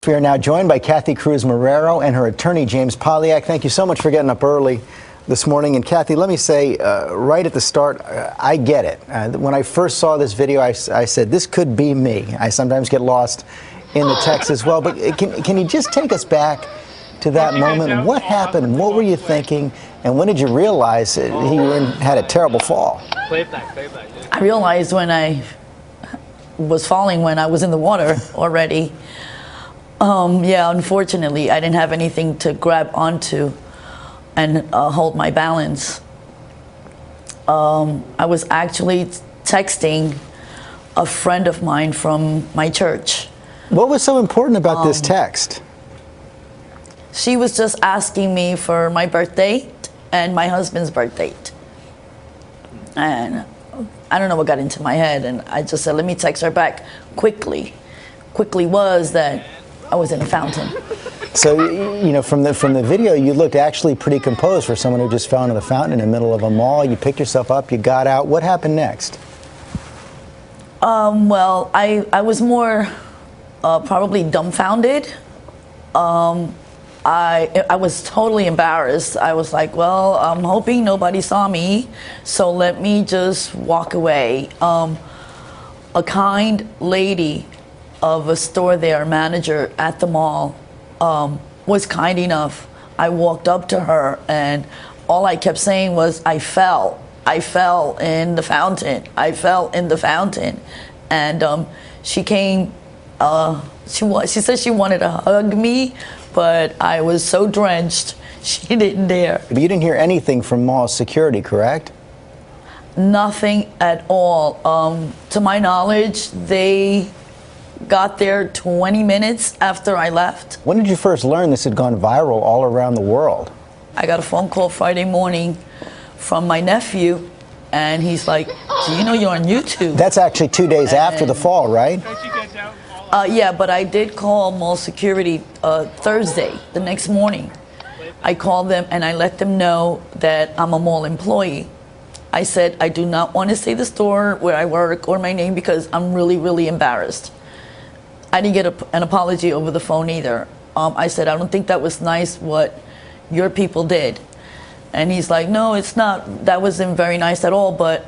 We are now joined by Kathy Cruz Marrero and her attorney, James Polyak. Thank you so much for getting up early this morning. And Kathy, let me say right at the start, I get it. When I first saw this video, I said, this could be me. I sometimes get lost in the text as well. But can you just take us back to that moment? What happened? What were you thinking? And when did you realize he had a terrible fall? I realized when I was falling, when I was in the water already. Yeah, unfortunately, I didn't have anything to grab onto and hold my balance. I was actually texting a friend of mine from my church. What was so important about this text? She was just asking me for my birth date and my husband's birth date. And I don't know what got into my head, and I just said, let me text her back quickly. Quickly was that I was in a fountain. So, you know, from the video, you looked actually pretty composed for someone who just fell into the fountain in the middle of a mall. You picked yourself up, you got out. What happened next? Well, I was more probably dumbfounded. I was totally embarrassed. I was like, well, I'm hoping nobody saw me, so let me just walk away. A kind lady of a store there, manager at the mall, was kind enough. I walked up to her, and all I kept saying was, I fell in the fountain. I fell in the fountain. And she came, she said she wanted to hug me, but I was so drenched, she didn't dare. But you didn't hear anything from mall security, correct? Nothing at all. To my knowledge, they got there 20 minutes after I left. When did you first learn this had gone viral all around the world? I got a phone call Friday morning from my nephew, and he's like, do you know you're on YouTube? That's actually 2 days after the fall, right? Yeah, but I did call mall security Thursday, the next morning. I called them and I let them know that I'm a mall employee. I said, I do not want to say the store where I work or my name because I'm really, really embarrassed. I didn't get an apology over the phone either. I said, I don't think that was nice what your people did. And he's like, no, it's not. That wasn't very nice at all. But,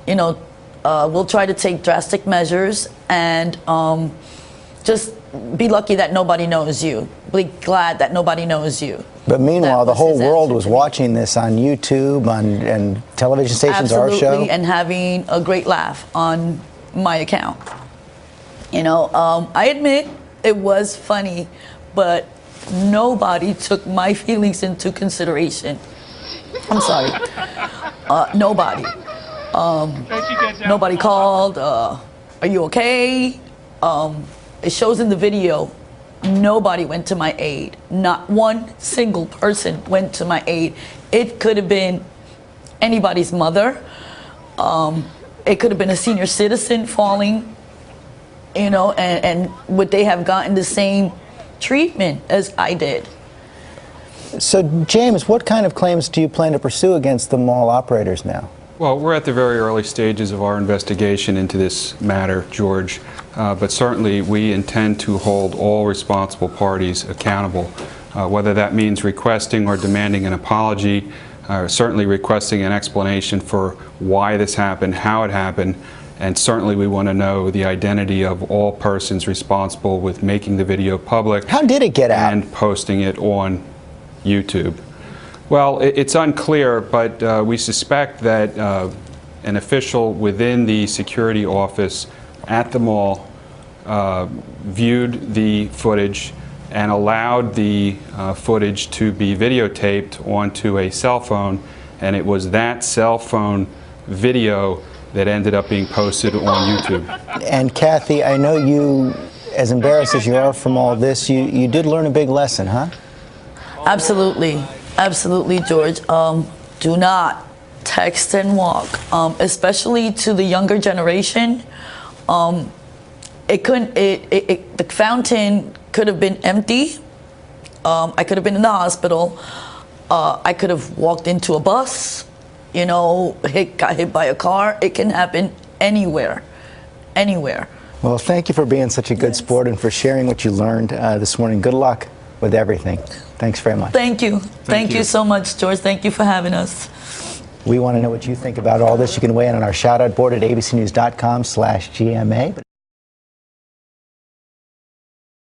you know, we'll try to take drastic measures and just be lucky that nobody knows you. Be glad that nobody knows you. But meanwhile, the whole world was watching this on YouTube, and television stations, Absolutely, our show. and having a great laugh on my account. You know, I admit it was funny, but nobody took my feelings into consideration. I'm sorry. Nobody. Nobody called. Are you okay? It shows in the video, nobody went to my aid. Not one single person went to my aid. It could have been anybody's mother. It could have been a senior citizen falling, you know, and would they have gotten the same treatment as I did? So, James, what kind of claims do you plan to pursue against the mall operators now? Well, we're at the very early stages of our investigation into this matter, George, but certainly we intend to hold all responsible parties accountable, whether that means requesting or demanding an apology, certainly requesting an explanation for why this happened, how it happened, and certainly we want to know the identity of all persons responsible with making the video public. How did it get out? And posting it on YouTube. Well, it's unclear, but we suspect that an official within the security office at the mall viewed the footage and allowed the footage to be videotaped onto a cell phone, and it was that cell phone video that ended up being posted on YouTube. And Kathy, I know you, as embarrassed as you are from all this, you did learn a big lesson, huh? Absolutely. Absolutely, George. Do not text and walk, especially to the younger generation. The fountain could have been empty. I could have been in the hospital. I could have walked into a bus, you know, got hit by a car. It can happen anywhere, anywhere. Well, thank you for being such a good sport and for sharing what you learned this morning. Good luck with everything. Thanks very much. Thank you. Thank you so much, George. Thank you for having us. We want to know what you think about all this. You can weigh in on our shout-out board at abcnews.com/GMA.